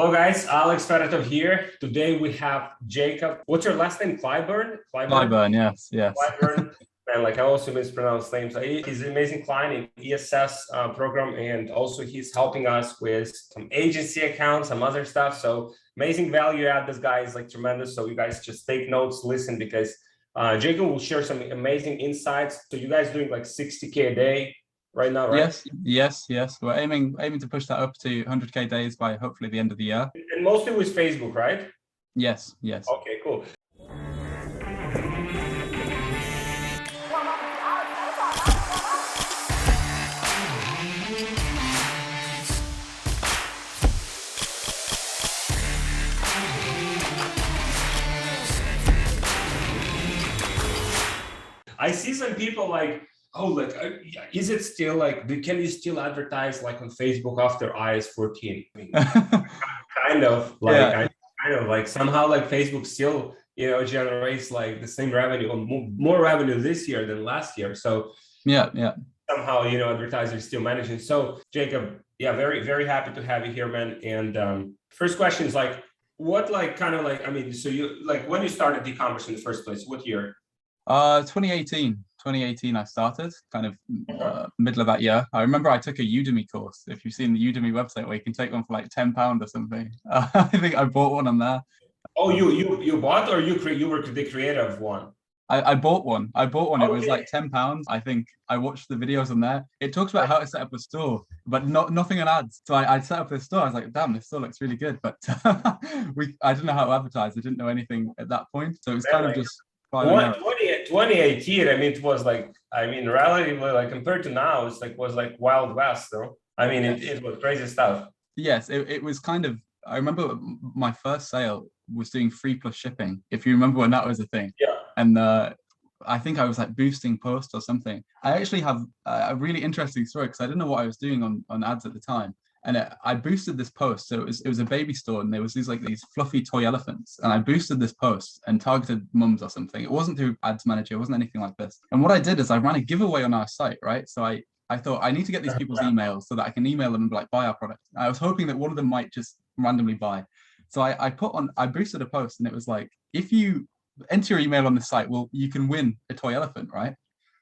Hello guys, Alex Fedotoff here. Today we have Jacob. What's your last name? Clyburn? Clyburn, yes. Clyburn. And like I also mispronounce names. He's an amazing client in ESS program, and also he's helping us with some agency accounts, some other stuff. So amazing value add. This guy is like tremendous. So you guys just take notes, listen, because Jacob will share some amazing insights. So you guys doing like 60K a day right now, right? Yes. We're aiming to push that up to 100K days by hopefully the end of the year. And mostly with Facebook, right? Yes. Okay, cool. I see some people like, oh, like, is it still like, can you still advertise like on Facebook after iOS 14? I mean, kind of like, yeah. Kind of like somehow like Facebook still, generates like the same revenue or more revenue this year than last year. So yeah. Somehow, advertisers still managing. So Jacob, yeah, very, very happy to have you here, man. And first question is like, what like kind of like, I mean, so you like when you started eCommerce in the first place, what year? 2018 I started kind of middle of that year. I remember I took a Udemy course. If you've seen the Udemy website where you can take one for like £10 or something. I think I bought one on there. Oh, you bought, or you were the creator of one? I bought one. Okay. It was like £10. I think I watched the videos on there. It talks about how to set up a store, but nothing on ads. So I set up this store. I was like, damn, this store looks really good. But I didn't know how to advertise. I didn't know anything at that point. So it was kind of just 2018, I mean, it was like, relatively like compared to now, it's like was like Wild West, though. I mean, it was crazy stuff. Yes, it was kind of. I remember my first sale was doing free plus shipping. If you remember when that was a thing. Yeah. And I think I was like boosting posts or something. I actually have a really interesting story because I didn't know what I was doing on ads at the time. And I boosted this post. So it was a baby store, and there was these fluffy toy elephants. And I boosted this post and targeted mums or something. It wasn't through ads manager. It wasn't anything like this. And what I did is I ran a giveaway on our site, right? So I thought I need to get these people's emails so that I can email them and be like, buy our product. I was hoping that one of them might just randomly buy. So I boosted a post, and it was like, if you enter your email on the site, well, you can win a toy elephant, right?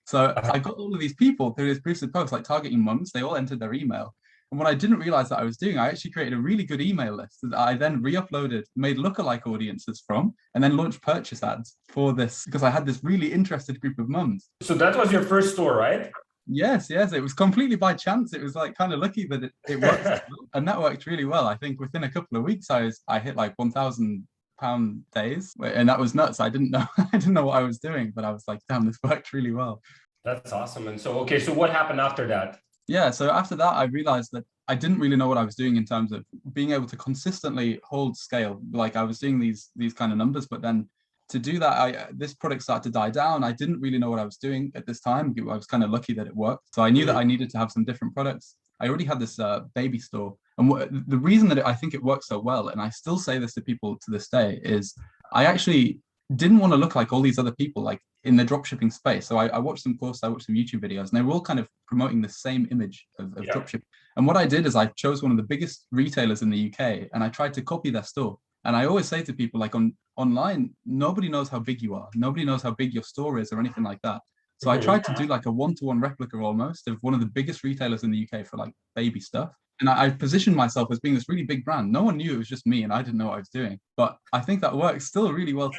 So I got all of these people through this boosted post, like targeting mums. They all entered their email. And what I didn't realize that I was doing, I actually created a really good email list that I then re-uploaded, made lookalike audiences from, and then launched purchase ads for this because I had this really interested group of mums. So that was your first store, right? Yes. It was completely by chance. It was like kind of lucky that it worked. And that worked really well. I think within a couple of weeks, I hit like £1,000 days, and that was nuts. I didn't know what I was doing, but I was like, damn, this worked really well. That's awesome. And so, okay, so what happened after that? Yeah, so after that, I realized that I didn't really know what I was doing in terms of being able to consistently hold scale. Like I was doing these kind of numbers, but then to do that, this product started to die down. I didn't really know what I was doing at this time. I was kind of lucky that it worked. So I knew that I needed to have some different products. I already had this baby store. And the reason that I think it works so well, and I still say this to people to this day, is I actually didn't want to look like all these other people, like in the dropshipping space. So I watched some courses, I watched some YouTube videos, and they were all kind of promoting the same image of dropshipping. And what I did is I chose one of the biggest retailers in the UK, and I tried to copy their store. And I always say to people, like online, nobody knows how big you are. Nobody knows how big your store is or anything like that. So I tried to do like a one-to-one replica almost of one of the biggest retailers in the UK for like baby stuff. And I positioned myself as being this really big brand. No one knew it was just me, and I didn't know what I was doing. But I think that works still really well.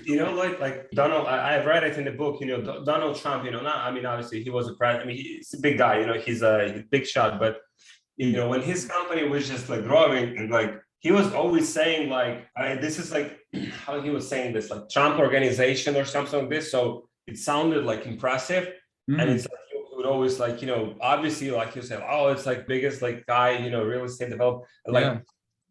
Like Donald, I've read it in the book, Donald Trump, obviously he was a president. I mean, he's a big guy, he's a big shot. But, when his company was just like growing, and like, he was always saying like, this is like, how he was saying this, like Trump organization or something like this. So it sounded like impressive. And it's like, would always like, obviously like you said, oh, it's like biggest like guy, real estate developer. Like,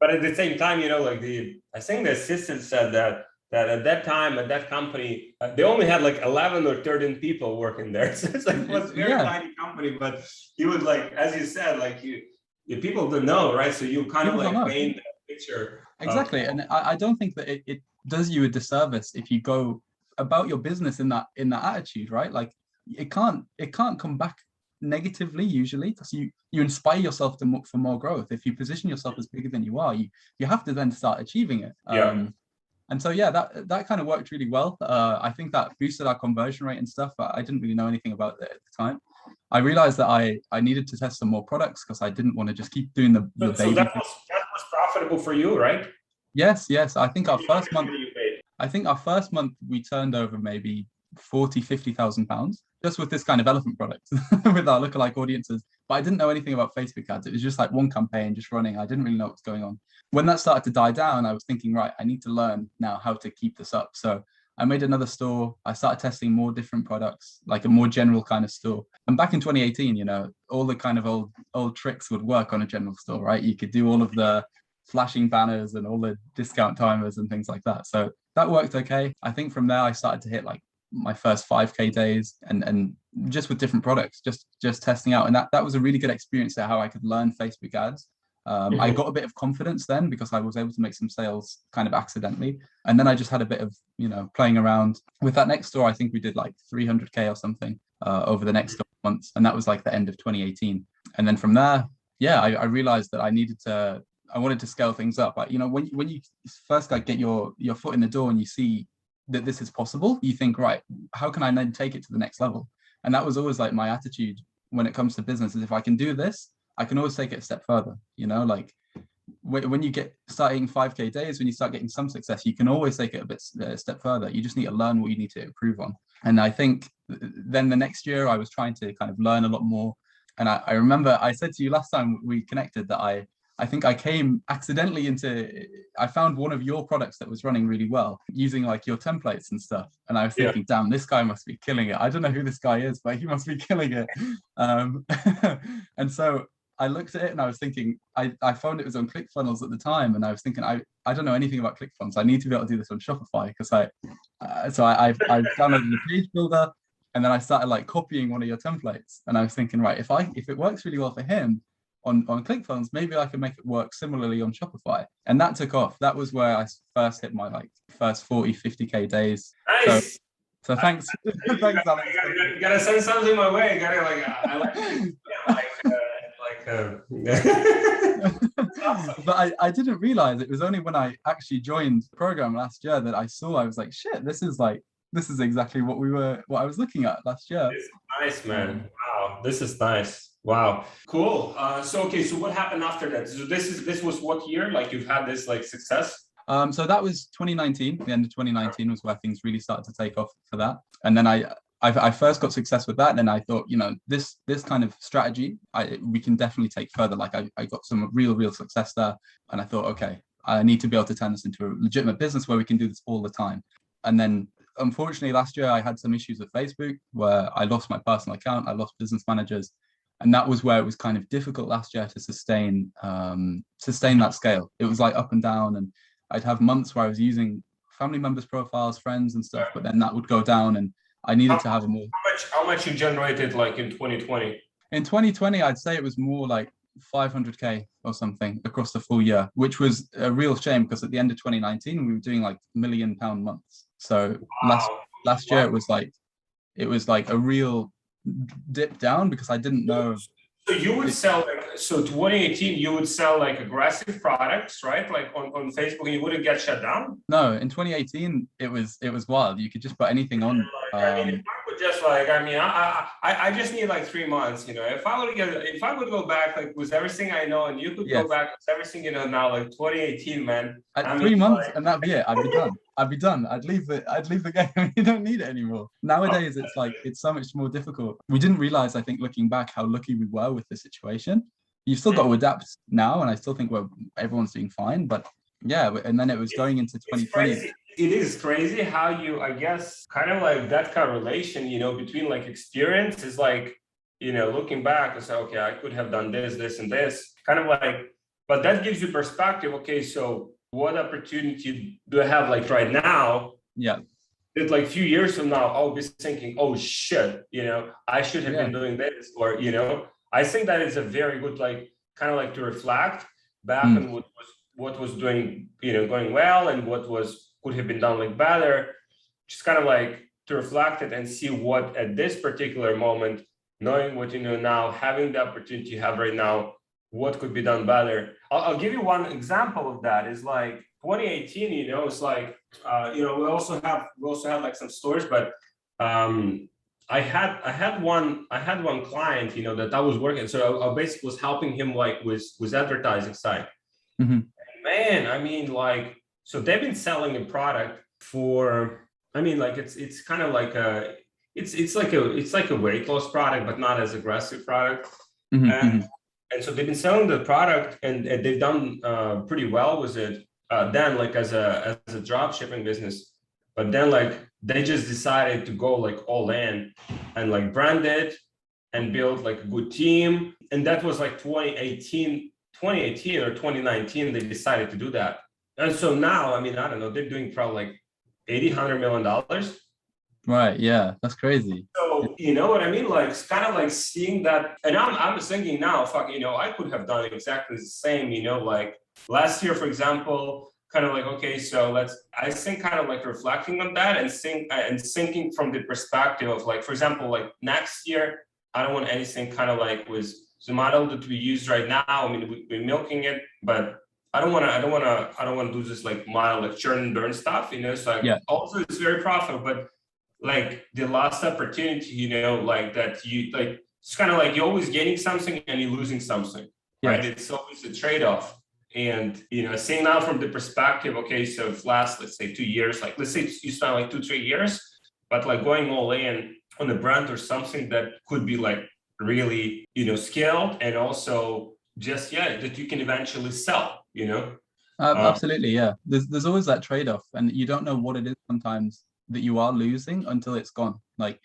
but at the same time, I think the assistant said that at that time at that company, they only had like 11 or 13 people working there. So it's like, it was a very tiny company, but you would like, as you said, like people don't know, right? So you kind of like paint that picture. Exactly. And I don't think that it does you a disservice if you go about your business in that attitude, right? Like it can't come back negatively usually, because you inspire yourself for more growth. If you position yourself as bigger than you are, you have to then start achieving it. And so yeah, that kind of worked really well. I think that boosted our conversion rate and stuff, but I didn't really know anything about it at the time. I realized that I needed to test some more products because I didn't want to just keep doing the baby. So that was profitable for you, right? Yes. I think our first month we turned over maybe 40,000-50,000 pounds just with this kind of elephant product with our lookalike audiences. But I didn't know anything about Facebook ads. It was just like one campaign just running. I didn't really know what was going on. When that started to die down, I was thinking, right, I need to learn now how to keep this up. So I made another store. I started testing more different products, like a more general kind of store. And back in 2018, you know, all the kind of old tricks would work on a general store, right? You could do all of the flashing banners and all the discount timers and things like that. So that worked okay. I think from there I started to hit like my first 5K days and just with different products, just testing out. And that was a really good experience at how I could learn Facebook ads. I got a bit of confidence then because I was able to make some sales kind of accidentally. And then I just had a bit of, you know, playing around with that next store. I think we did like 300K or something over the next couple of months. And that was like the end of 2018. And then from there, yeah, I realized that I wanted to scale things up. You know, when you first like get your foot in the door and you see that this is possible, you think, right, how can I then take it to the next level? And that was always like my attitude when it comes to business, is if I can do this, I can always take it a step further. You know, like when you start hitting 5K days, when you start getting some success, you can always take it a step further. You just need to learn what you need to improve on. And I think then the next year I was trying to kind of learn a lot more. And I remember I said to you last time we connected that I think I came accidentally I found one of your products that was running really well using like your templates and stuff. And I was thinking, damn, this guy must be killing it. I don't know who this guy is, but he must be killing it. And so I looked at it and I was thinking, I found it was on Clickfunnels at the time. And I was thinking, I don't know anything about Clickfunnels. I need to be able to do this on Shopify because I downloaded the page builder and then I started like copying one of your templates. And I was thinking, right, if it works really well for him on Clickfunnels, maybe I can make it work similarly on Shopify. And that took off. That was where I first hit my like first 40-50K days. Nice. So thanks. Thanks, Alex. You gotta send something my way. You gotta But I didn't realize it was only when I actually joined the program last year that I was like, shit, this is exactly what I was looking at last year. This is nice, man. Wow, this is nice. Wow, cool. So what happened after that? So this was what year? Like you've had this like success? So that was 2019. The end of 2019 was where things really started to take off for that. And then I first got success with that, and then I thought, you know, this kind of strategy we can definitely take further. Like I got some real success there, and I thought, okay, I need to be able to turn this into a legitimate business where we can do this all the time. And then unfortunately last year I had some issues with Facebook where I lost my personal account, I lost business managers. And that was where it was kind of difficult last year to sustain that scale. It was like up and down, and I'd have months where I was using family members' profiles, friends and stuff, but then that would go down and I needed to have a more. How much you generated like in 2020? In 2020, I'd say it was more like 500K or something across the full year, which was a real shame because at the end of 2019, we were doing like £1 million months. So last year it was like a real dip down because I didn't know. So you would sell 2018 you would sell like aggressive products, right? Like on Facebook, and you wouldn't get shut down? No, in 2018 it was wild. You could just put anything on. I mean, if I would just like, I just need like 3 months, you know. If I would go back like with everything I know, and you could go back with everything you know now, like 2018, man. At 3 months, and that'd be it. I'd be done. I'd leave the game. You don't need it anymore. Nowadays, it's so much more difficult. We didn't realize, I think, looking back, how lucky we were with the situation. You've still got to adapt now, and I still think everyone's doing fine. But yeah, and then it was going into 2020. It is crazy how you, I guess, kind of like that correlation, you know, between like experience is like, you know, looking back and say, okay, I could have done this, and this, kind of like, but that gives you perspective. Okay, so what opportunity do I have like right now? Yeah. That like a few years from now, I'll be thinking, oh shit, you know, I should have been doing this, or, you know, I think that is a very good, like, kind of like to reflect back on what was doing, you know, going well, and what could have been done like better, just kind of like to reflect it and see what at this particular moment knowing what you know now, having the opportunity you have right now, what could be done better. I'll give you one example of that. Is like 2018, it's like, we also had like some stores, but I had one client, that I was working. So I basically was helping him like with advertising side. Mm-hmm. Man, I mean, like, so they've been selling a product for, I mean, like it's kind of like it's like a weight loss product, but not as aggressive product. Mm-hmm. Mm-hmm. And so they've been selling the product, and they've done pretty well with it. Then like as a drop shipping business, but then like they just decided to go like all in and like brand it and build like a good team. And that was like 2018 or 2019, they decided to do that. And so now, I mean, I don't know, they're doing probably like 80, $100 million. Right. Yeah. That's crazy. So you know what I mean? Like it's kind of like seeing that, and I'm thinking now, fuck, I could have done exactly the same, like last year, for example, kind of like, okay, so I think kind of like reflecting on that and thinking from the perspective of like, for example, like next year, I don't want anything kind of like with the model that we use right now. I mean, we're milking it, but I don't want to do this like model, like churn and burn stuff, so like, Yeah. also it's very profitable, but like the last opportunity, like that you like, it's kind of like you're always gaining something and you're losing something, right? Yes. It's always a trade-off. And seeing now from the perspective, okay, so if last, let's say 2 years, like let's say you spent like 2-3 years, but like going all in on a brand or something that could be like really, scaled, and also just that you can eventually sell, Absolutely. Yeah. There's always that trade-off, and you don't know what it is sometimes that you are losing until it's gone. Like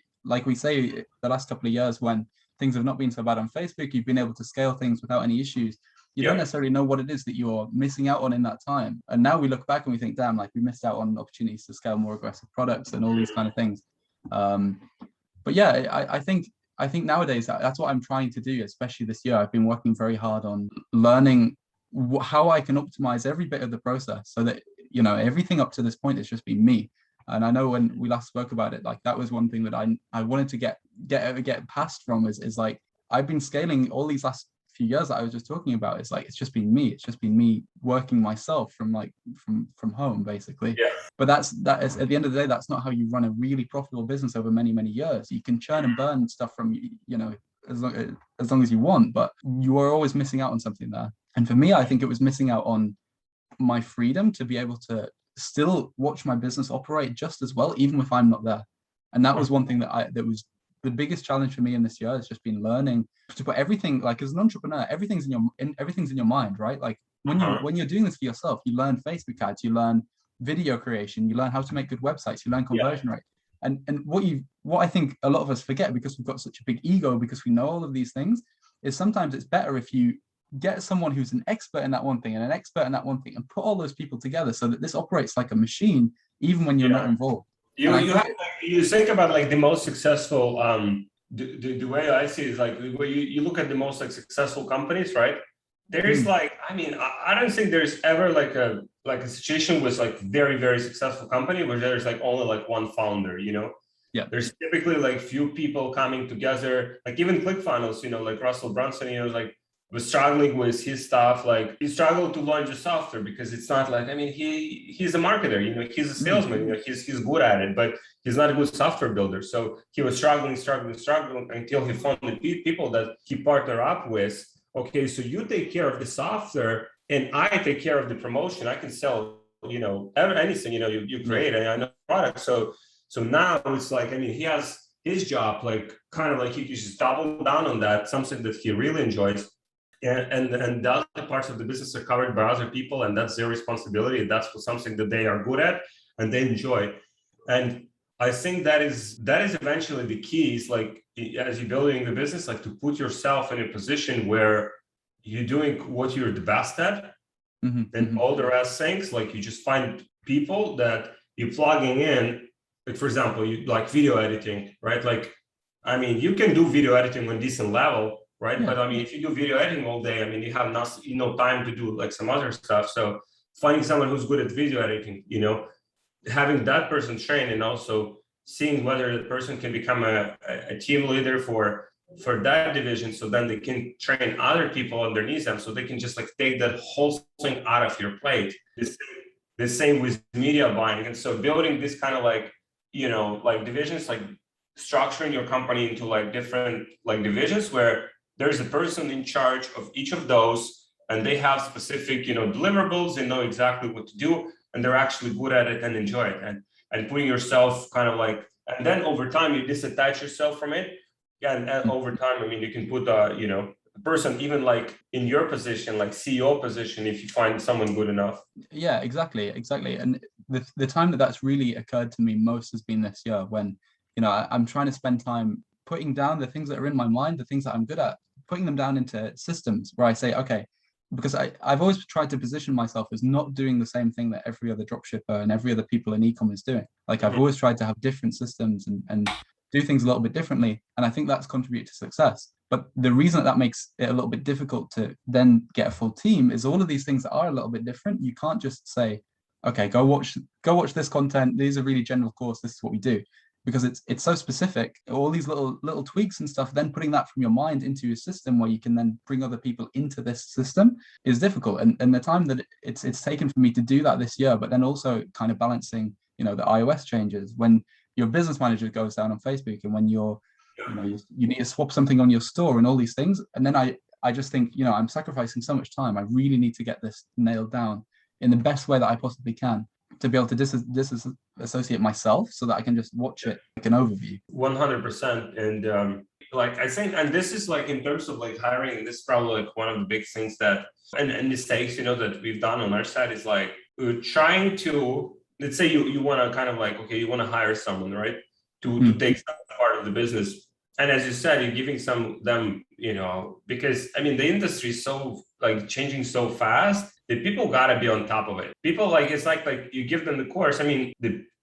we say, the last couple of years when things have not been so bad on Facebook, you've been able to scale things without any issues. You don't necessarily know what it is that you're missing out on in that time. And now we look back and we think, damn, like we missed out on opportunities to scale more aggressive products and all these kind of things. But yeah, I think nowadays that's what I'm trying to do, especially this year. I've been working very hard on learning how I can optimize every bit of the process so that, everything up to this point has just been me. And I know when we last spoke about it, like that was one thing that I wanted to get past from is like, I've been scaling all these last few years that I was just talking about. It's like, it's just been me working myself from home, basically. Yeah. But that is at the end of the day, that's not how you run a really profitable business over many, many years. You can churn and burn stuff from, as long as you want, but you are always missing out on something there. And for me, I think it was missing out on my freedom to be able to still watch my business operate just as well, even if I'm not there. And that was one thing that was the biggest challenge for me in this year. Has just been learning to put everything, like as an entrepreneur, everything's in your mind, right? Like when you're doing this for yourself, you learn Facebook ads, you learn video creation, you learn how to make good websites, you learn conversion rate. And what I think a lot of us forget, because we've got such a big ego, because we know all of these things, is sometimes it's better if you get someone who's an expert in that one thing and an expert in that one thing and put all those people together so that this operates like a machine, even when you're not involved. You think about like the most successful, the way I see it is like where you look at the most like successful companies, right? There's like, I mean, I don't think there's ever like a situation with like very, very successful company where there's like only like one founder, Yeah. There's typically like few people coming together, like even Clickfunnels, like Russell Brunson, like was struggling with his stuff. Like he struggled to launch a software because it's not like, I mean, he's a marketer, he's a salesman, he's good at it, but he's not a good software builder. So he was struggling until he found the people that he partnered up with. Okay, so you take care of the software and I take care of the promotion. I can sell, anything, you create, and I know products. So now it's like, I mean, he has his job, like kind of like he just double down on that, something that he really enjoys. And the other parts of the business are covered by other people, and that's their responsibility. That's something that they are good at and they enjoy. And I think that is eventually the key, is like, as you're building the business, like to put yourself in a position where you're doing what you're the best at, and all the rest things, like you just find people that you're plugging in. Like, for example, you like video editing, right? Like, I mean, you can do video editing on decent level, right? Yeah. But I mean, if you do video editing all day, I mean, you have no time to do like some other stuff. So finding someone who's good at video editing, having that person trained, and also seeing whether the person can become a team leader for for that division, so then they can train other people underneath them, so they can just like take that whole thing out of your plate. The same with media buying. And so building this kind of like, like divisions, like structuring your company into like different like divisions where there's a person in charge of each of those, and they have specific, deliverables, they know exactly what to do, and they're actually good at it and enjoy it. And putting yourself kind of like, and then over time you disattach yourself from it. Yeah, and over time, I mean, you can put a person even like in your position, like CEO position, if you find someone good enough. Yeah, exactly. And the time that's really occurred to me most has been this year, when I'm trying to spend time putting down the things that are in my mind, the things that I'm good at, putting them down into systems where I say, okay, because I've always tried to position myself as not doing the same thing that every other dropshipper and every other people in e-com is doing. Like I've always tried to have different systems and do things a little bit differently. And I think that's contributed to success. But the reason that makes it a little bit difficult to then get a full team is all of these things that are a little bit different. You can't just say, okay, go watch this content. These are really general course. This is what we do. Because it's so specific, all these little tweaks and stuff, then putting that from your mind into your system where you can then bring other people into this system is difficult. And the time that it's taken for me to do that this year, but then also kind of balancing, the iOS changes, when your business manager goes down on Facebook, and when you need to swap something on your store and all these things. And then I just think, I'm sacrificing so much time. I really need to get this nailed down in the best way that I possibly can, to be able to disassociate myself so that I can just watch it like an overview. 100%. And like I think, and this is like in terms of like hiring, this is probably like one of the big things that and mistakes that we've done on our side is like trying to, let's say you want to kind of like, okay, you want to hire someone, right, to take some part of the business. And as you said, you're giving them, because I mean the industry is so like changing so fast that people gotta be on top of it. People like, it's like you give them the course. I mean,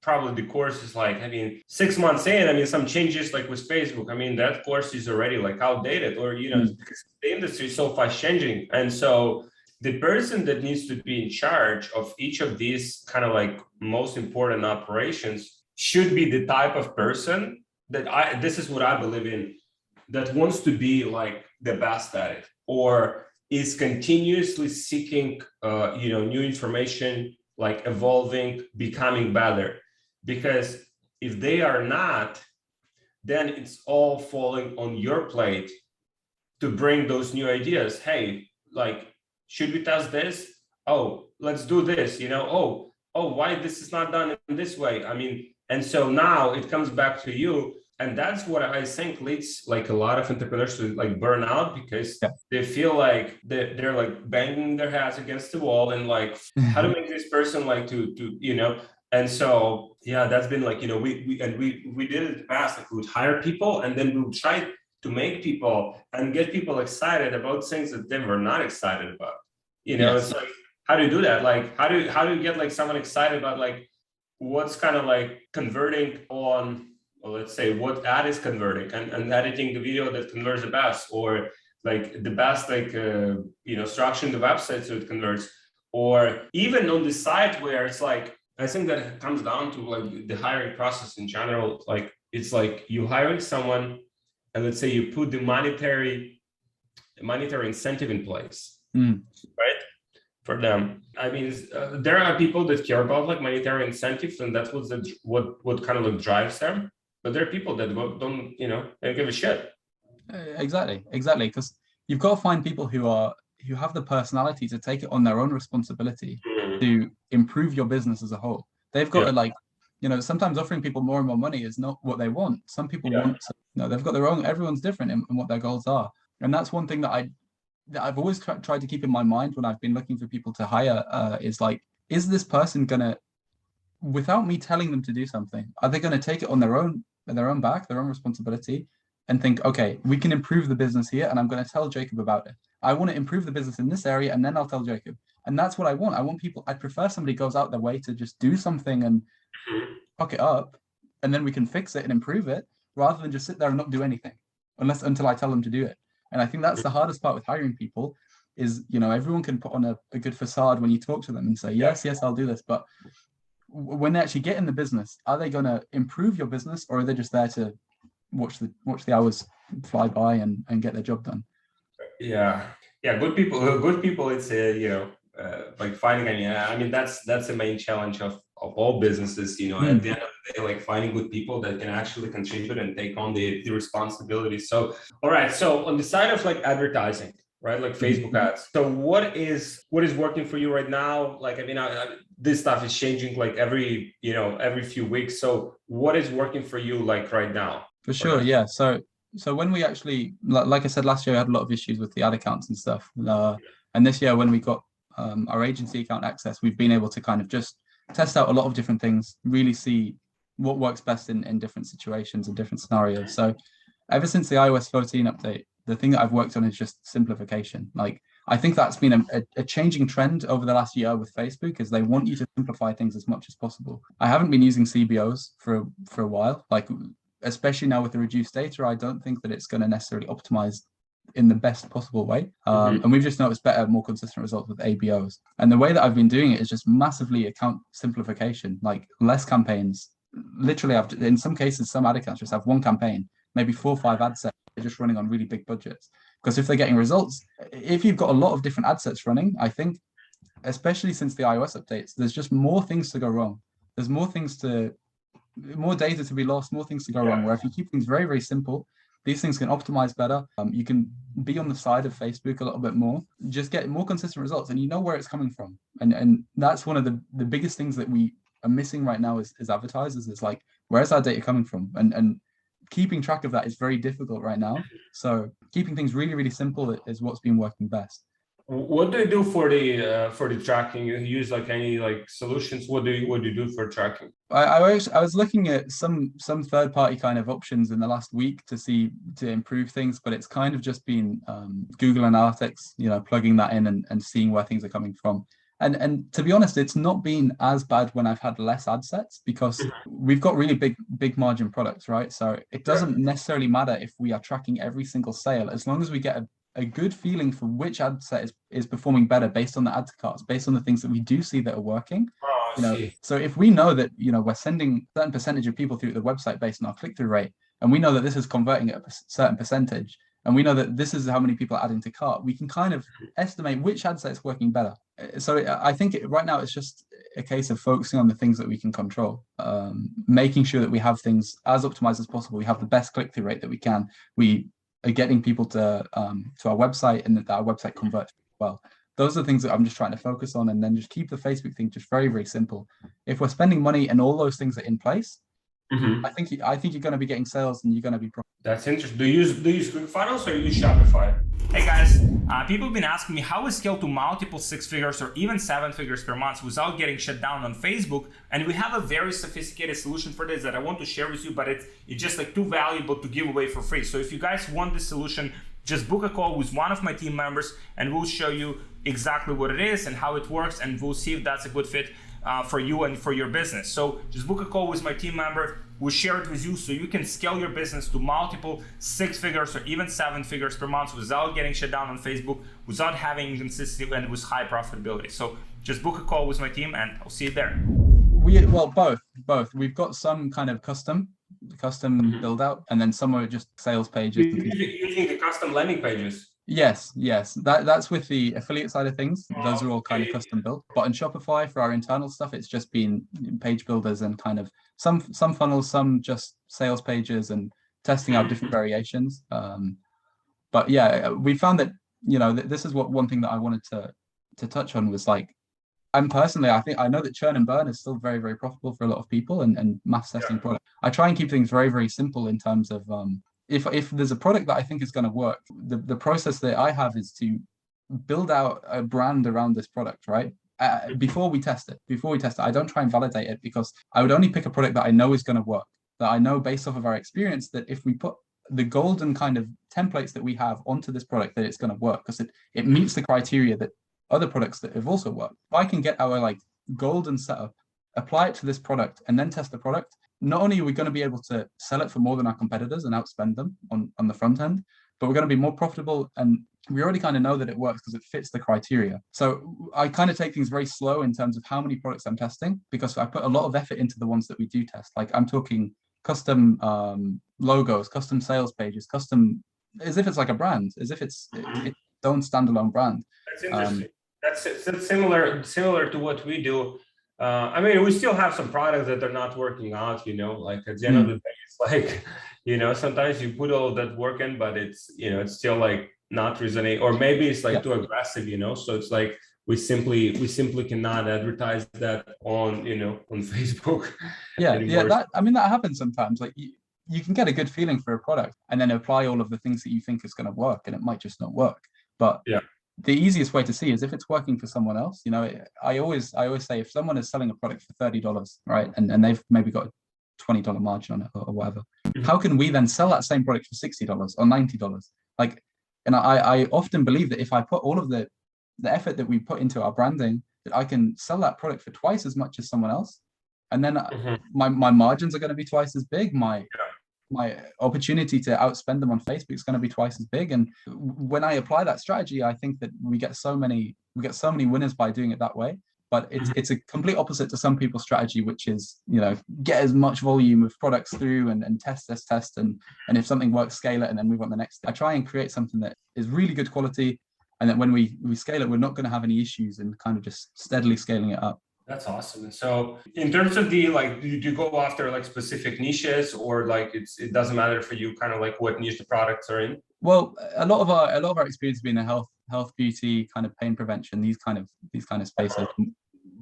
probably the course is like, 6 months in, some changes like with Facebook, that course is already like outdated, or, because the industry is so fast changing. And so the person that needs to be in charge of each of these kind of like most important operations should be the type of person that this is what I believe in, that wants to be like the best at it, or is continuously seeking, new information, like evolving, becoming better. Because if they are not, then it's all falling on your plate to bring those new ideas. Hey, like, should we test this? Oh, let's do this, oh, why this is not done in this way? And so now it comes back to you. And that's what I think leads like a lot of entrepreneurs to like burn out, because they feel like they're like banging their heads against the wall and like, how to make this person like to and so, that's been like, we did it in the past, like we would hire people and then we would try to make people and get people excited about things that they were not excited about. It's like, how do you do that? Like, how do you get like someone excited about like what's kind of like converting on, let's say what ad is converting, and editing the video that converts the best, or like the best, like, structuring the website so it converts, or even on the site where it's like, I think that it comes down to like the hiring process in general. Like, it's like you hiring someone and let's say you put the monetary incentive in place, right? For them. There are people that care about like monetary incentives, and that's what kind of like drives them. But there are people that don't give a shit. Exactly. Because you've got to find people who have the personality to take it on their own responsibility to improve your business as a whole. They've got to like, sometimes offering people more and more money is not what they want. Some people want to, they've got their own, everyone's different in what their goals are. And that's one thing that I've always tried to keep in my mind when I've been looking for people to hire, is like, is this person gonna, without me telling them to do something, are they going to take it on their own back, their own responsibility, and think, okay, we can improve the business here, and I'm going to tell Jacob about it. I want to improve the business in this area, and then I'll tell Jacob. And that's what I want. I want people, I prefer somebody goes out their way to just do something and fuck it up, and then we can fix it and improve it, rather than just sit there and not do anything until I tell them to do it. And I think that's the hardest part with hiring people is, everyone can put on a good facade when you talk to them and say, yes, I'll do this. But when they actually get in the business, are they going to improve your business, or are they just there to watch the hours fly by and get their job done. Yeah, yeah, good people. Good people. It's like finding. I mean, that's the main challenge of all businesses. At the end of the day, like finding good people that can actually contribute and take on the responsibility. So, all right. So on the side of like advertising, right, like Facebook ads. So what is working for you right now? Like, I mean, this stuff is changing like every few weeks. So what is working for you like right now? For sure, yeah. So when we actually, like I said, last year I had a lot of issues with the ad accounts and stuff. And this year when we got our agency account access, we've been able to kind of just test out a lot of different things, really see what works best in different situations and different scenarios. So ever since the iOS 14 update, the thing that I've worked on is just simplification. Like, I think that's been a changing trend over the last year with Facebook, is they want you to simplify things as much as possible. I haven't been using CBOs for a while, like especially now with the reduced data. I don't think that it's going to necessarily optimize in the best possible way. And we've just noticed better, more consistent results with ABOs. And the way that I've been doing it is just massively account simplification, like less campaigns. Literally, in some cases, some ad accounts just have one campaign, maybe 4 or 5 ad sets, just running on really big budgets. Because if they're getting results, if you've got a lot of different ad sets running, I think, especially since the iOS updates, there's just more things to go wrong. There's more data to be lost, more things to go wrong. Where if you keep things very, very simple, these things can optimize better. You can be on the side of Facebook a little bit more, just get more consistent results, and you know where it's coming from. And that's one of the biggest things that we are missing right now as advertisers. Is like, where's our data coming from? And keeping track of that is very difficult right now. So keeping things really, really simple is what's been working best. What do you do for the tracking? You use like any like solutions? What do you do for tracking? I was looking at some third-party kind of options in the last week to improve things, but it's kind of just been Google Analytics, plugging that in and seeing where things are coming from. And to be honest, it's not been as bad when I've had less ad sets, because we've got really big margin products, right? So it doesn't necessarily matter if we are tracking every single sale, as long as we get a good feeling for which ad set is performing better based on the add to carts, based on the things that we do see that are working. So if we know that we're sending a certain percentage of people through the website based on our click-through rate, and we know that this is converting at a certain percentage, and we know that this is how many people are adding to cart, we can kind of estimate which ad set is working better. So I think right now it's just a case of focusing on the things that we can control, making sure that we have things as optimized as possible. We have the best click-through rate that we can. We are getting people to our website, and that our website converts well. Those are the things that I'm just trying to focus on, and then just keep the Facebook thing just very, very simple. If we're spending money and all those things are in place, I think you're going to be getting sales and you're going to be profitable. That's interesting. Do you use Clickfunnels or you use Shopify? Hey guys, people have been asking me how we scale to multiple 6 figures or even 7 figures per month without getting shut down on Facebook. And we have a very sophisticated solution for this that I want to share with you, but it's just like too valuable to give away for free. So if you guys want this solution, just book a call with one of my team members and we'll show you exactly what it is and how it works, and we'll see if that's a good fit for you and for your business. So just book a call with my team member. We'll share it with you so you can scale your business to multiple 6 figures or even 7 figures per month without getting shut down on Facebook, without having inconsistency, and with high profitability. So just book a call with my team and I'll see you there. Both. We've got some kind of custom build out, and then some are just sales pages. Using the custom landing pages. Yes. That's with the affiliate side of things. Those are all kind of custom built. But in Shopify, for our internal stuff, it's just been page builders and kind of some funnels, some just sales pages, and testing out different variations. But yeah, we found that this is one thing that I wanted to touch on was like, I'm personally, I know that churn and burn is still very, very profitable for a lot of people, and mass testing product. I try and keep things very, very simple in terms of if there's a product that I think is going to work, the process that I have is to build out a brand around this product, right? Before we test it, I don't try and validate it, because I would only pick a product that I know is going to work, that I know based off of our experience that if we put the golden kind of templates that we have onto this product, that it's going to work, because it meets the criteria that other products that have also worked. If I can get our like golden setup, apply it to this product, and then test the product, not only are we going to be able to sell it for more than our competitors and outspend them on the front end, but we're going to be more profitable, and we already kind of know that it works because it fits the criteria. So I kind of take things very slow in terms of how many products I'm testing, because I put a lot of effort into the ones that we do test. Like I'm talking custom logos, custom sales pages, custom, as if it's like a brand, as if it's its own standalone brand. That's interesting. That's similar to what we do. I mean, we still have some products that are not working out, like at the end of the day, it's like, sometimes you put all that work in, but it's, it's still like not resonating, or maybe it's like too aggressive, so it's like we simply cannot advertise that on, on Facebook. Anymore. That happens sometimes. Like you can get a good feeling for a product and then apply all of the things that you think is going to work, and it might just not work. But the easiest way to see is if it's working for someone else. I always say, if someone is selling a product for $30, right, and they've maybe got a $20 margin on it or whatever, how can we then sell that same product for $60 or $90? Like, and I often believe that if I put all of the effort that we put into our branding, that I can sell that product for twice as much as someone else, and then my margins are going to be twice as big. My opportunity to outspend them on Facebook is going to be twice as big. And when I apply that strategy, I think that we get so many winners by doing it that way. But it's a complete opposite to some people's strategy, which is, get as much volume of products through and test. And if something works, scale it and then move on to the next. I try and create something that is really good quality, and that when we scale it, we're not going to have any issues, and kind of just steadily scaling it up. That's awesome. And so in terms of do you go after like specific niches, or like it doesn't matter for you kind of like what niche the products are in? Well, a lot of our experience has been in health, beauty, kind of pain prevention, these kind of spaces.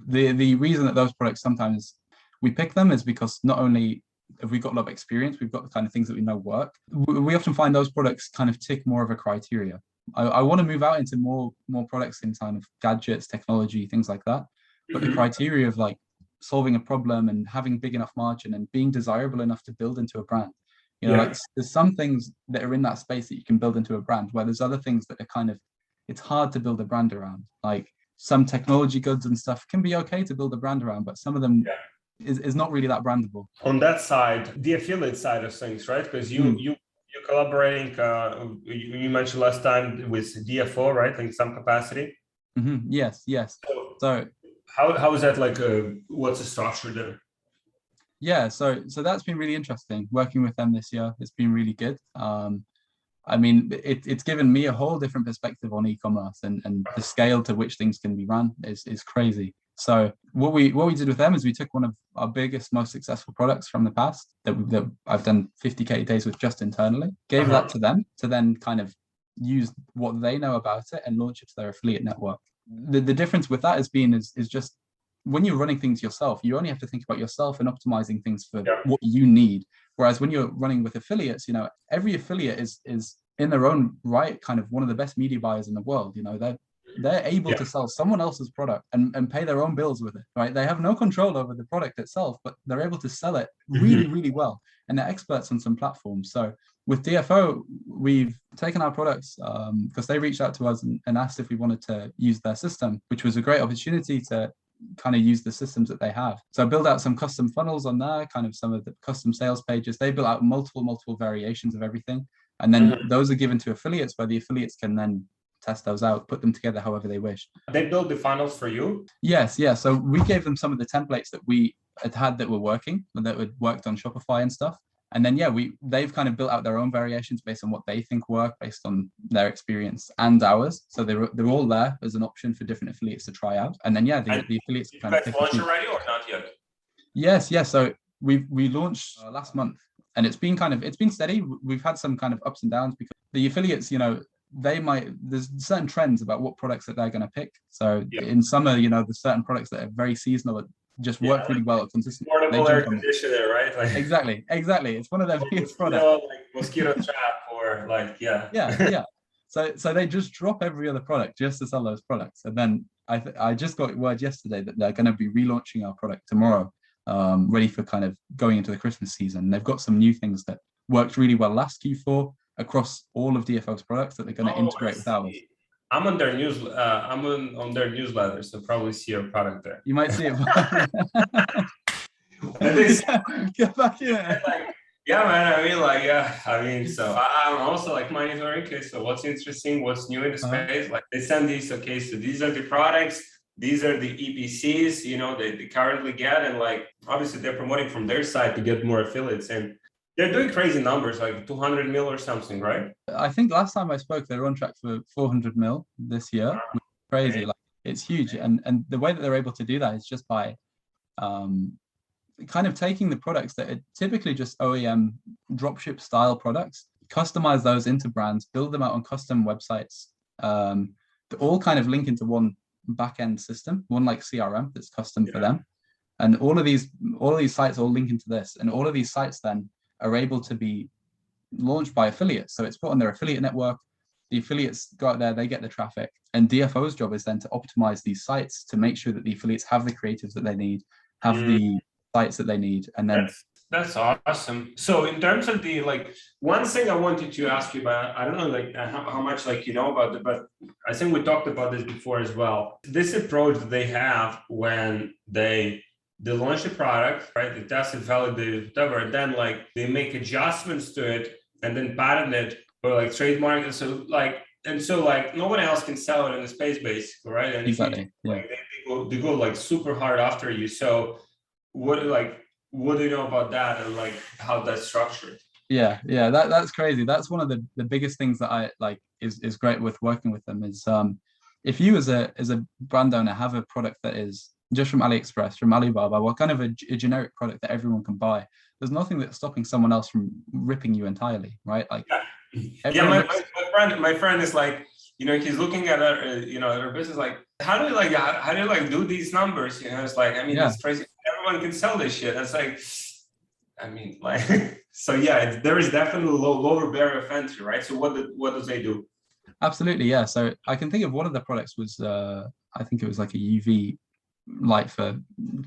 The reason that those products sometimes we pick them is because not only have we got a lot of experience, we've got the kind of things that we know work. We often find those products kind of tick more of a criteria. I want to move out into more products in kind of gadgets, technology, things like that. But the criteria of like solving a problem and having big enough margin and being desirable enough to build into a brand, like there's some things that are in that space that you can build into a brand, where there's other things that are kind of, it's hard to build a brand around. Like some technology goods and stuff can be okay to build a brand around, but some of them is not really that brandable. On that side, the affiliate side of things, right? Because you're collaborating, you mentioned last time with DFO, right? In some capacity. Yes. So how is that like? What's the structure there? Yeah, so that's been really interesting working with them this year. It's been really good. I mean, it's given me a whole different perspective on e-commerce, and the scale to which things can be run is crazy. So what we did with them is we took one of our biggest, most successful products from the past that I've done 50K days with just internally, gave that to them to then kind of use what they know about it and launch it to their affiliate network. The difference with that is just when you're running things yourself, you only have to think about yourself and optimizing things for what you need. Whereas when you're running with affiliates, every affiliate is in their own right kind of one of the best media buyers in the world. They're able to sell someone else's product and pay their own bills with it, right? They have no control over the product itself, but they're able to sell it really, really well. And they're experts on some platforms. So with DFO, we've taken our products because they reached out to us and asked if we wanted to use their system, which was a great opportunity to kind of use the systems that they have. So I built out some custom funnels on there, kind of some of the custom sales pages. They built out multiple variations of everything. And then those are given to affiliates, where the affiliates can then test those out, put them together however they wish. They build the funnels for you? Yes. So we gave them some of the templates that we had that were working, that had worked on Shopify and stuff. And then, they've kind of built out their own variations based on what they think work, based on their experience and ours. So they're all there as an option for different affiliates to try out. And then, the affiliates can kind of launch already or not yet? Yes. So we launched last month, and it's been steady. We've had some kind of ups and downs because the affiliates, there's certain trends about what products that they're going to pick. So in summer, there's certain products that are very seasonal that just work really well consistently. Portable air conditioner, right? Like, exactly. It's one of their biggest products. Like mosquito trap or like So they just drop every other product just to sell those products. And then I just got word yesterday that they're going to be relaunching our product tomorrow, ready for kind of going into the Christmas season. They've got some new things that worked really well last Q4 across all of DFO's products that they're going to integrate with ours. I'm on their on their newsletter, so probably see your product there. You might see it. Get back in. So I'm also like monitoring. Okay, so what's interesting? What's new in the space? Like they send these. Okay, so these are the products. these are the EPCs, they currently get, and like obviously they're promoting from their side to get more affiliates, and they're doing crazy numbers, like 200 mil or something, right? I think last time I spoke, they were on track for 400 mil this year, which is crazy. Okay. Like it's huge, and the way that they're able to do that is just by kind of taking the products that are typically just OEM dropship style products, customize those into brands, build them out on custom websites, that all kind of link into one back-end system, one like CRM that's custom for them. And all of these sites all link into this, and all of these sites then are able to be launched by affiliates. So it's put on their affiliate network. The affiliates go out there, they get the traffic, and DFO's job is then to optimize these sites to make sure that the affiliates have the creatives that they need, have the sites that they need, and then that's awesome. So in terms of the one thing I wanted to ask you about, I don't know how much you know about it, but I think we talked about this before as well. This approach that they have when they launch the product, right? They test it, validate it, whatever, and then they make adjustments to it and then patent it or trademark it. So no one else can sell it in the space, basically, right? And exactly, they go super hard after you. So what do you know about that, and how that's structured? Yeah, that's crazy. That's one of the biggest things that I like is great with working with them is if you as a brand owner have a product that is just from AliExpress, from Alibaba, what kind of a generic product that everyone can buy, there's nothing that's stopping someone else from ripping you entirely, right? My friend is he's looking at her business how do you do these numbers? It's it's crazy. Everyone can sell this shit. It's so there is definitely lower barrier of entry, right? So what does they do? Absolutely, yeah. So I can think of one of the products was I think it was like a UV light for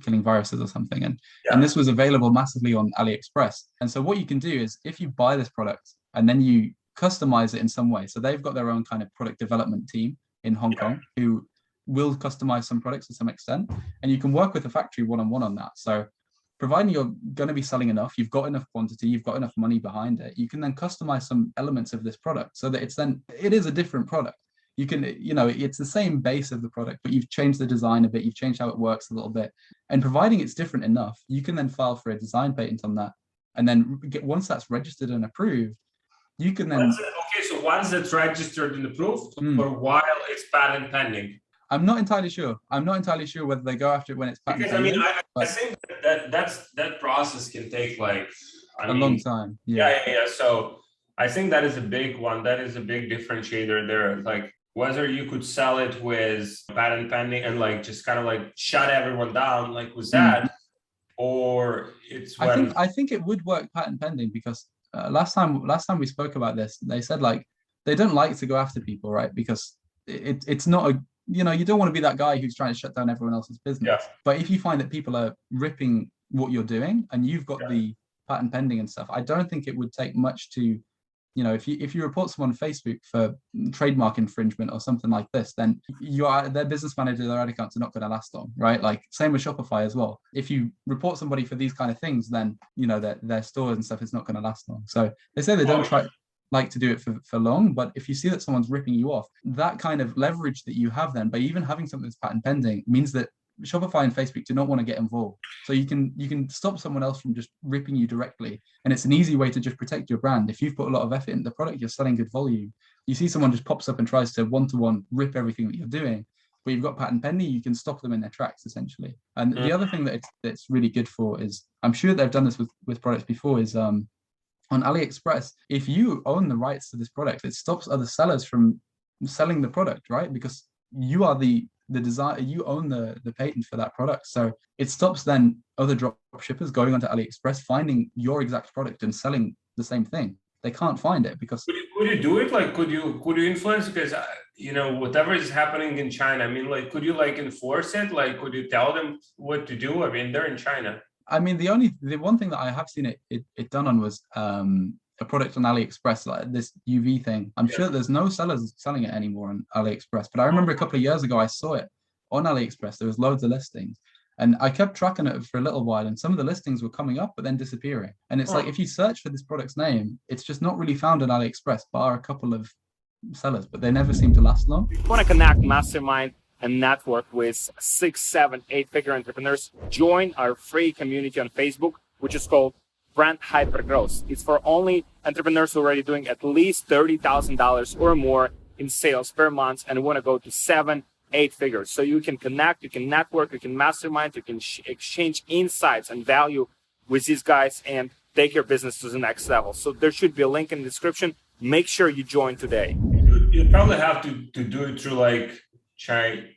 killing viruses or something, and this was available massively on AliExpress. And so what you can do is if you buy this product and then you customize it in some way, so they've got their own kind of product development team in Hong Kong who will customize some products to some extent, and you can work with the factory one-on-one on that. So providing you're going to be selling enough, you've got enough quantity, you've got enough money behind it, you can then customize some elements of this product so that it is a different product. You can, it's the same base of the product, but you've changed the design a bit, you've changed how it works a little bit. And providing it's different enough, you can then file for a design patent on that. And then once that's registered and approved, you can then... So once it's registered and approved, or while it's patent pending? I'm not entirely sure. I'm not entirely sure whether they go after it when it's patent pending. I think that process can take a long time. Yeah. So I think that is a big one. That is a big differentiator there. Whether you could sell it with patent pending and just kind of shut everyone down with that, or it's when... I think it would work patent pending because last time we spoke about this, they said they don't like to go after people, right? Because it's not a, you don't want to be that guy who's trying to shut down everyone else's business. But if you find that people are ripping what you're doing and you've got the patent pending and stuff, I don't think it would take much to, if you report someone on Facebook for trademark infringement or something like this, then their business manager, their ad accounts are not going to last long, right? Same with Shopify as well. If you report somebody for these kind of things, then their stores and stuff is not going to last long. So they say they don't like to do it for long, but if you see that someone's ripping you off, that kind of leverage that you have then by even having something that's patent pending means that Shopify and Facebook do not want to get involved. So you can stop someone else from just ripping you directly. And it's an easy way to just protect your brand. If you've put a lot of effort into the product, you're selling good volume. You see someone just pops up and tries to one-to-one rip everything that you're doing, but you've got patent pending, you can stop them in their tracks essentially. And the other thing that it's really good for is, I'm sure they've done this with products before, is on AliExpress, if you own the rights to this product, it stops other sellers from selling the product, right? Because you are the design, you own the patent for that product. So it stops then other drop shippers going onto AliExpress, finding your exact product and selling the same thing. They can't find it because... Could you do it? Could you influence? Because, whatever is happening in China, could you enforce it? Could you tell them what to do? They're in China. The one thing that I have seen it done on was a product on AliExpress, this UV thing. I'm sure there's no sellers selling it anymore on AliExpress, but I remember a couple of years ago I saw it on AliExpress. There was loads of listings, and I kept tracking it for a little while, and some of the listings were coming up but then disappearing. And it's if you search for this product's name, it's just not really found on AliExpress bar a couple of sellers, but they never seem to last long. I want to connect mastermind and network with 6, 7, 8-figure entrepreneurs, join our free community on Facebook, which is called Brand Hypergrowth. It's for only entrepreneurs who are already doing at least $30,000 or more in sales per month and want to go to 7, 8 figures. So you can connect, you can network, you can mastermind, you can exchange insights and value with these guys and take your business to the next level. So there should be a link in the description. Make sure you join today. You probably have to do it through like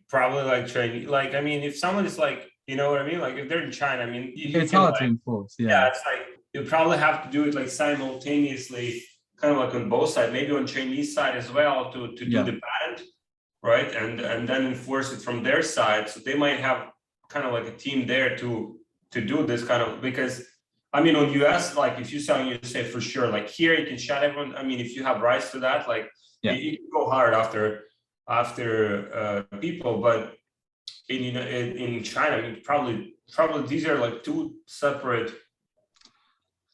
probably like Chinese. Like, I mean, if someone is like, you know what I mean? Like if they're in China, I mean, it's hard to enforce. Yeah, it's like you probably have to do it like simultaneously, kind of like on both sides, maybe on Chinese side as well to do the patent, right? And then enforce it from their side. So they might have kind of like a team there to do this kind of, because I mean, on US, like if you're selling, you say for sure, like here you can shut everyone. I mean, if you have rights to that, like you can go hard after people, but in China, I mean, probably these are like two separate.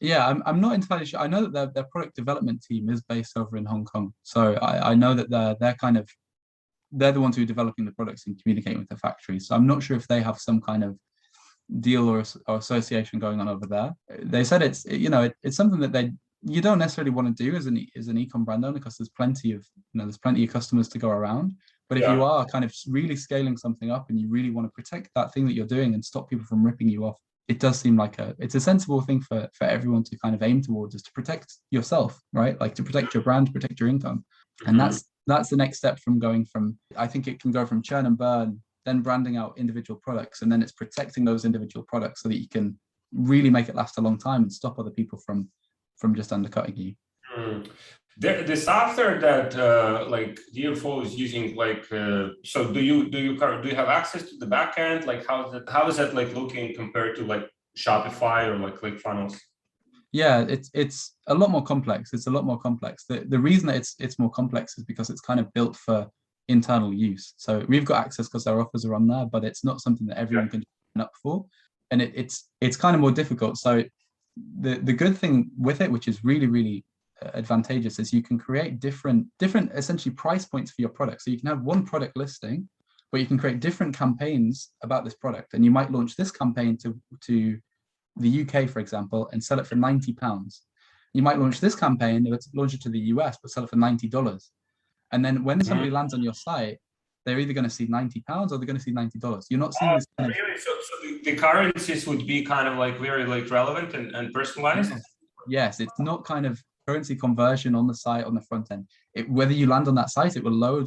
Yeah, I'm not entirely sure. I know that their product development team is based over in Hong Kong, so I know that they're the ones who are developing the products and communicating with the factories. So I'm not sure if they have some kind of deal or association going on over there. They said it's something that you don't necessarily want to do as an e-com brand owner, because there's plenty of customers to go around. But if you are kind of really scaling something up and you really want to protect that thing that you're doing and stop people from ripping you off, it does seem like it's a sensible thing for everyone to kind of aim towards, is to protect yourself, right? Like to protect your brand, protect your income. And that's the next step from going from, I think it can go from churn and burn, then branding out individual products, and then it's protecting those individual products so that you can really make it last a long time and stop other people from just undercutting you. The software that like DFO is using, like so do you have access to the backend? Like how is that like looking compared to like Shopify or like Clickfunnels? Yeah, it's a lot more complex. It's a lot more complex. The reason that it's more complex is because it's kind of built for internal use. So we've got access because our offers are on there, but it's not something that everyone can sign up for, and it's kind of more difficult. So the good thing with it, which is really, really advantageous, is you can create different essentially price points for your product. So you can have one product listing, but you can create different campaigns about this product, and you might launch this campaign to the UK, for example, and sell it for £90. You might launch this campaign, let's launch it to the US, but sell it for $90. And then when somebody lands on your site, they're either going to see £90 or they're going to see $90. You're not seeing this kind really? So the currencies would be kind of like very like relevant and personalized? Yes, it's not kind of currency conversion on the site on the front end. Whether you land on that site, it will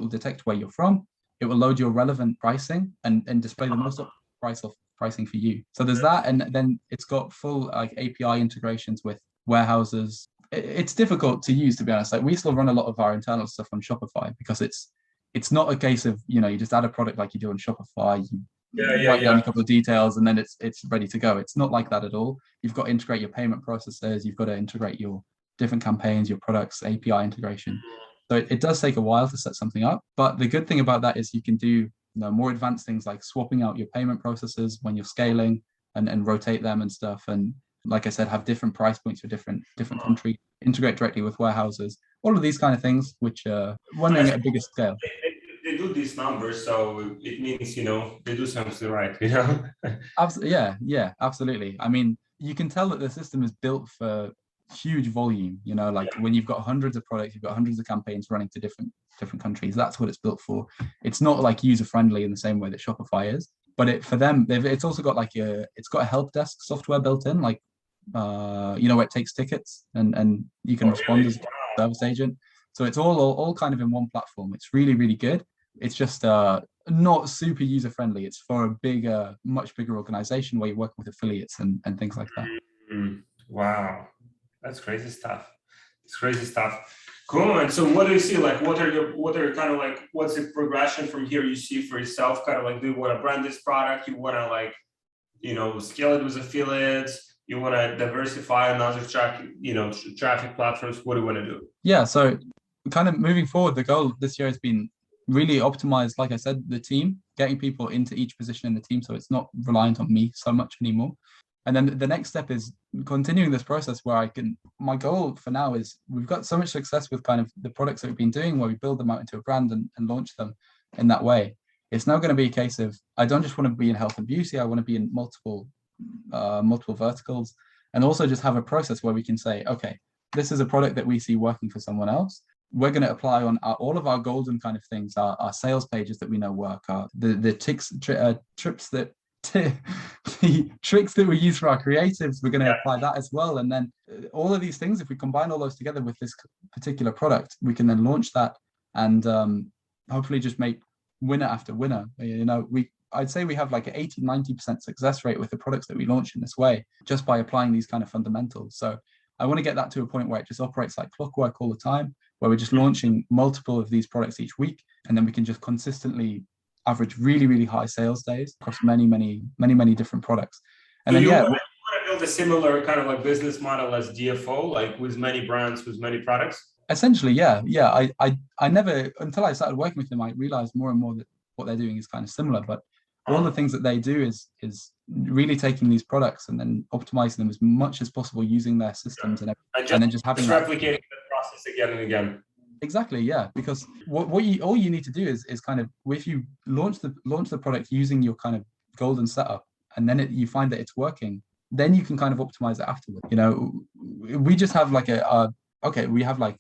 detect where you're from, it will load your relevant pricing and display the most pricing for you. So there's that, and then it's got full like API integrations with warehouses. It's difficult to use, to be honest. Like we still run a lot of our internal stuff on Shopify because it's not a case of, you just add a product like you do on Shopify, you write down a couple of details and then it's ready to go. It's not like that at all. You've got to integrate your payment processes, you've got to integrate your different campaigns, your products, API integration. So it does take a while to set something up, but the good thing about that is you can do more advanced things like swapping out your payment processes when you're scaling and rotate them and stuff. And like I said, have different price points for different countries, integrate directly with warehouses, all of these kind of things, which are running at a bigger scale. They do these numbers, so it means, they do something right, Absolutely, yeah, absolutely. I mean, you can tell that the system is built for huge volume, like when you've got hundreds of products, you've got hundreds of campaigns running to different countries. That's what it's built for. It's not like user friendly in the same way that Shopify is, but for them, it's also got it's got a help desk software built in, like where it takes tickets and you can respond as a service agent. So it's all kind of in one platform. It's really, really good. It's just not super user friendly. It's for a much bigger organization where you're working with affiliates and things like that. Wow, that's crazy stuff. It's crazy stuff. Cool. And so what do you see? Like, what are kind of like, what's the progression from here you see for yourself? Kind of like, do you want to brand this product? You want to like, scale it with affiliates? You want to diversify another traffic platforms? What do you want to do? Yeah. So kind of moving forward, the goal this year has been really optimize, like I said, the team, getting people into each position in the team. So it's not reliant on me so much anymore. And then the next step is continuing this process where my goal for now is we've got so much success with kind of the products that we've been doing where we build them out into a brand and launch them in that way. It's now going to be a case of, I don't just want to be in health and beauty, I want to be in multiple verticals, and also just have a process where we can say, okay, this is a product that we see working for someone else. We're going to apply on all of our golden kind of things, our sales pages that we know work, the tricks that we use for our creatives. We're going to apply that as well. And then all of these things, if we combine all those together with this particular product, we can then launch that and hopefully just make winner after winner. I'd say we have like an 80-90% success rate with the products that we launch in this way, just by applying these kind of fundamentals. So I want to get that to a point where it just operates like clockwork all the time, where we're just launching multiple of these products each week, and then we can just consistently average really, really high sales days across many different products. And then you want to build a similar kind of like business model as DFO, like with many brands, with many products? Essentially, yeah. I never, until I started working with them, I realized more and more that what they're doing is kind of similar, but all the things that they do is really taking these products and then optimizing them as much as possible using their systems and then just having replicating the process again and again. Exactly, yeah. Because all you need to do is kind of, if you launch the product using your kind of golden setup, and then you find that it's working, then you can kind of optimize it afterward. We just have like we have like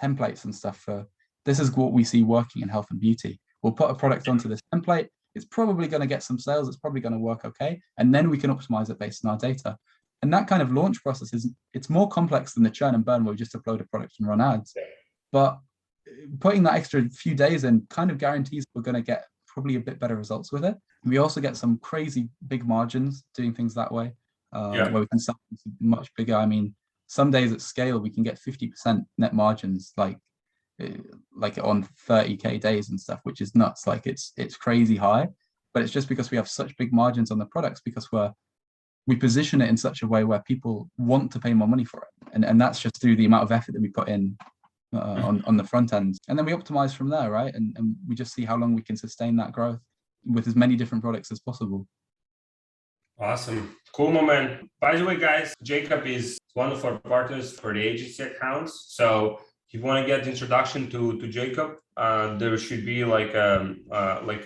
templates and stuff for this is what we see working in health and beauty. We'll put a product onto this template. It's probably going to get some sales. It's probably going to work okay. And then we can optimize it based on our data. And that kind of launch process it's more complex than the churn and burn where we just upload a product and run ads. But putting that extra few days in kind of guarantees we're going to get probably a bit better results with it. We also get some crazy big margins doing things that way, where we can sell much bigger. I mean, some days at scale, we can get 50% net margins, like on 30K days and stuff, which is nuts. Like it's crazy high, but it's just because we have such big margins on the products, because we position it in such a way where people want to pay more money for it. And that's just through the amount of effort that we put in on the front end. And then we optimize from there, right? And we just see how long we can sustain that growth with as many different products as possible. Awesome. Cool, man. By the way, guys, Jacob is one of our partners for the agency accounts. So if you want to get the introduction to Jacob, there should be like a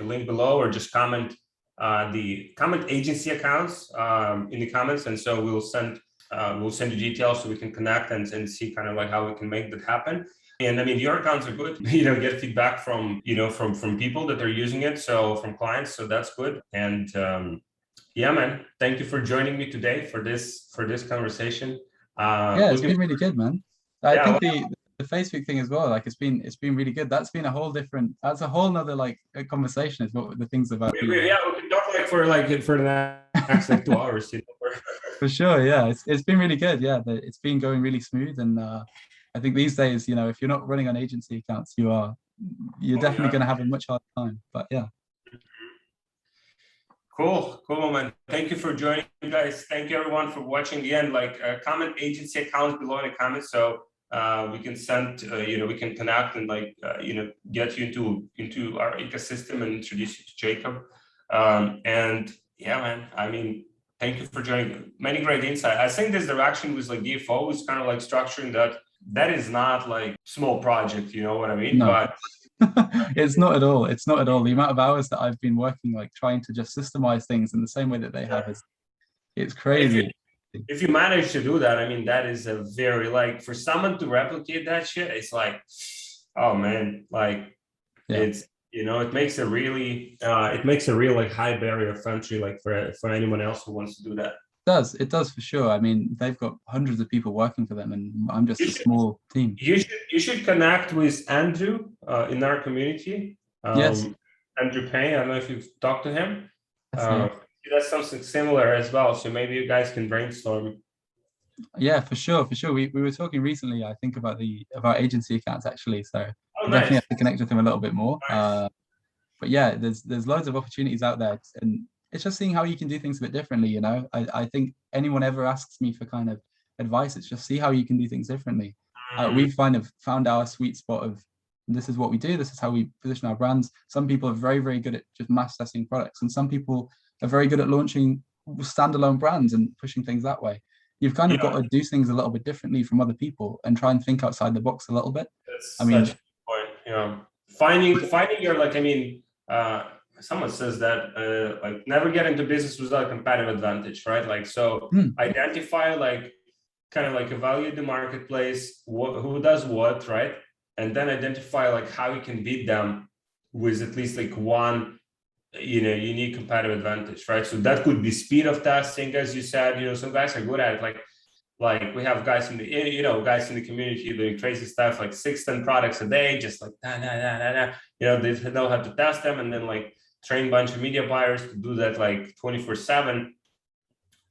link below, or just comment agency accounts in the comments. And so we'll send you details so we can connect and see kind of like how we can make that happen. And I mean, your accounts are good, get feedback from people that are using it. So from clients, so that's good. And yeah, man, thank you for joining me today for this conversation. It's been really good, man. I think the Facebook thing as well, like it's been really good. That's a whole nother like conversation is what the things about. We can talk for the next 2 hours. For sure, yeah, it's been really good. Yeah, it's been going really smooth, and I think these days, if you're not running on agency accounts, you're definitely going to have a much harder time. But yeah. Cool, man. Thank you for joining, guys. Thank you everyone for watching. Again, comment agency accounts below in the comments, so we can send, we can connect and get you into our ecosystem and introduce you to Jacob. And yeah, man, I mean, thank you for joining. Many great insight. I think this direction with DFO is kind of like structuring that is not like small project, you know what I mean? No. But it's not at all. It's not at all. The amount of hours that I've been working, trying to just systemize things in the same way that they have it's crazy. If you manage to do that, I mean, that is a very for someone to replicate that shit, it's like, oh man, it's, it makes a really high barrier of entry, for anyone else who wants to do that. It does for sure. I mean, they've got hundreds of people working for them, and I'm just a small team. You should connect with Andrew in our community. Yes. Andrew Payne. I don't know if you've talked to him. He does something similar as well. So maybe you guys can brainstorm. Yeah, for sure. We were talking recently, I think, about our agency accounts actually. So definitely have to connect with him a little bit more. Nice. But yeah, there's loads of opportunities out there, and it's just seeing how you can do things a bit differently. I think anyone ever asks me for kind of advice, it's just see how you can do things differently. We've kind of found our sweet spot of this is what we do, this is how we position our brands. Some people are very, very good at just mass testing products, and some people are very good at launching standalone brands and pushing things that way. You've kind of got to do things a little bit differently from other people and try and think outside the box a little bit. That's such a good point. Finding your someone says that like never get into business without a competitive advantage, right? Like, so identify, like, kind of like evaluate the marketplace, who does what, right? And then identify like how you can beat them with at least like one, unique competitive advantage, right? So that could be speed of testing, as you said. Some guys are good at it. Like we have guys in the, guys in the community doing crazy stuff, like 6-10 products a day, just like they know how to test them, and then like train a bunch of media buyers to do that like 24/7.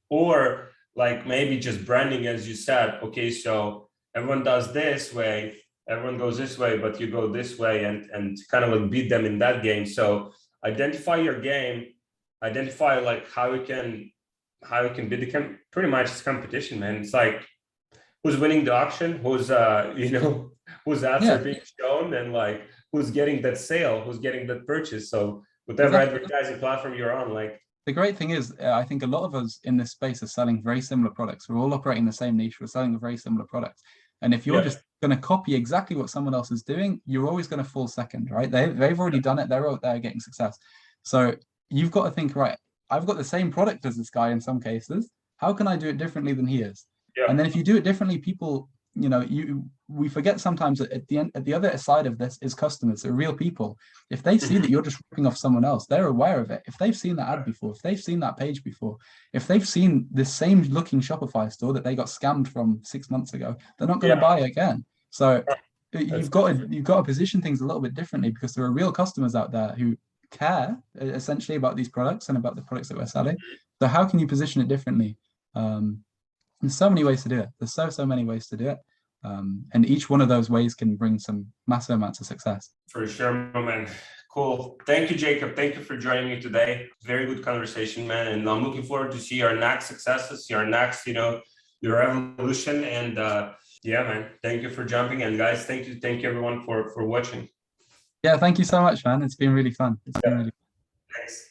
Or like maybe just branding, as you said. Okay, so everyone does this way, everyone goes this way, but you go this way, and kind of like beat them in that game. So identify your game, identify like how you can beat the pretty much it's competition, man. It's like who's winning the auction, who's whose ads are being shown, and like who's getting that sale, who's getting that purchase. So whatever advertising platform you're on, like, the great thing is, I think a lot of us in this space are selling very similar products. We're all operating the same niche. We're selling a very similar product. And if you're just going to copy exactly what someone else is doing, you're always going to fall second, right? They've already done it. They're out there getting success. So you've got to think, right, I've got the same product as this guy in some cases. How can I do it differently than he is? Yeah. And then if you do it differently, people, we forget sometimes that at the other side of this is customers. They're real people. If they see that you're just ripping off someone else, they're aware of it. If they've seen that ad before, if they've seen that page before, if they've seen the same looking Shopify store that they got scammed from 6 months ago, they're not going to buy again. So you've got to position things a little bit differently, because there are real customers out there who care essentially about these products and about the products that we're selling. So how can you position it differently? There's so many ways to do it. There's so many ways to do it. And each one of those ways can bring some massive amounts of success. For sure, man. Cool. Thank you, Jacob. Thank you for joining me today. Very good conversation, man. And I'm looking forward to see your next successes, your next, your evolution. And man, thank you for jumping in, guys. Thank you everyone for watching. Yeah, thank you so much, man. It's been really fun. Thanks.